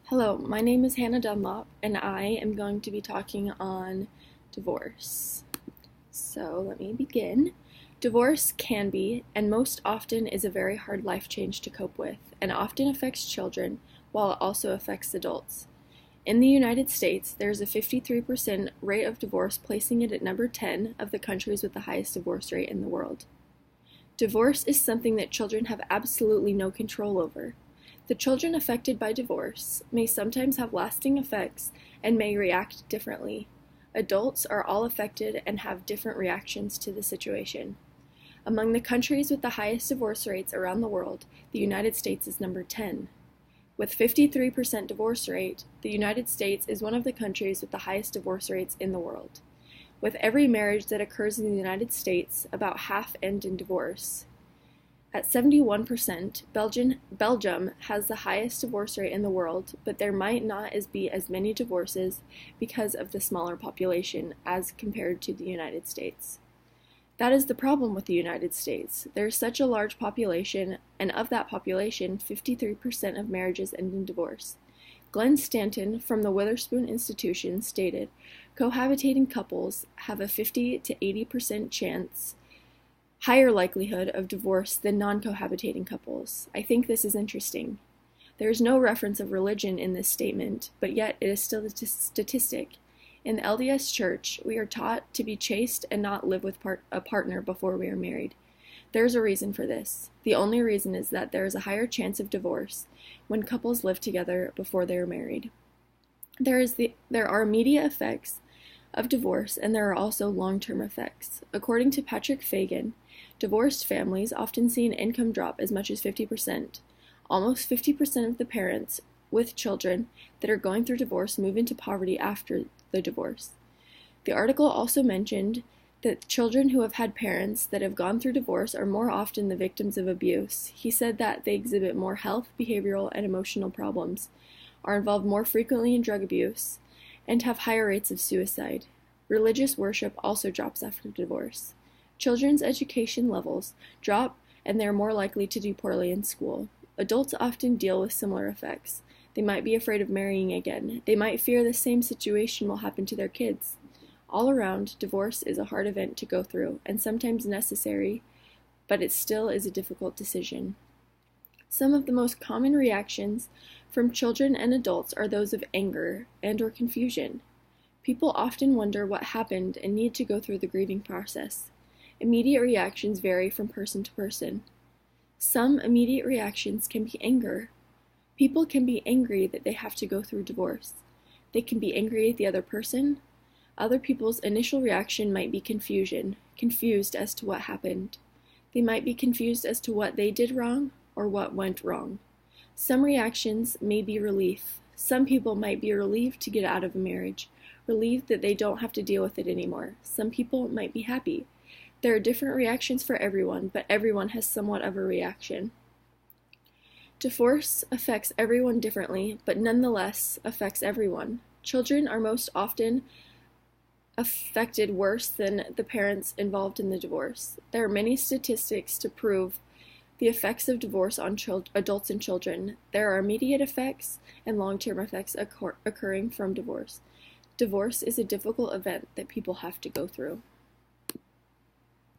Hello, my name is Hannah Dunlop, and I am going to be talking on divorce. So let me begin. Divorce can be, and most often is, a very hard life change to cope with, and often affects children, while it also affects adults. In the United States, there is a 53% rate of divorce, placing it at number 10 of the countries with the highest divorce rate in the world. Divorce is something that children have absolutely no control over. The children affected by divorce may sometimes have lasting effects and may react differently. Adults are all affected and have different reactions to the situation. Among the countries with the highest divorce rates around the world, the United States is number 10. With 53% divorce rate, the United States is one of the countries with the highest divorce rates in the world. With every marriage that occurs in the United States, about half end in divorce. At 71%, Belgium has the highest divorce rate in the world, but there might not be as many divorces because of the smaller population as compared to the United States. That is the problem with the United States. There is such a large population, and of that population, 53% of marriages end in divorce. Glenn Stanton from the Witherspoon Institution stated, "Cohabitating couples have a 50 to 80% chance higher likelihood of divorce than non-cohabitating couples. I think this is interesting. There is no reference of religion in this statement, but yet it is still a statistic. In the LDS Church, we are taught to be chaste and not live with a partner before we are married. There is a reason for this. The only reason is that there is a higher chance of divorce when couples live together before they are married. There are immediate effects of divorce, and there are also long-term effects. According to Patrick Fagan, divorced families often see an income drop as much as 50%. Almost 50% of the parents with children that are going through divorce move into poverty after the divorce. The article also mentioned that children who have had parents that have gone through divorce are more often the victims of abuse. He said that they exhibit more health, behavioral, and emotional problems, are involved more frequently in drug abuse, and have higher rates of suicide. Religious worship also drops after divorce. Children's education levels drop, and they are more likely to do poorly in school. Adults often deal with similar effects. They might be afraid of marrying again. They might fear the same situation will happen to their kids. All around, divorce is a hard event to go through, and sometimes necessary, but it still is a difficult decision. Some of the most common reactions from children and adults are those of anger and/or confusion. People often wonder what happened and need to go through the grieving process. Immediate reactions vary from person to person. Some immediate reactions can be anger. People can be angry that they have to go through divorce. They can be angry at the other person. Other people's initial reaction might be confusion, confused as to what happened. They might be confused as to what they did wrong or what went wrong. Some reactions may be relief. Some people might be relieved to get out of a marriage, relieved that they don't have to deal with it anymore. Some people might be happy. There are different reactions for everyone, but everyone has somewhat of a reaction. Divorce affects everyone differently, but nonetheless affects everyone. Children are most often affected worse than the parents involved in the divorce. There are many statistics to prove the effects of divorce on adults and children. There are immediate effects and long-term effects occurring from divorce. Divorce is a difficult event that people have to go through.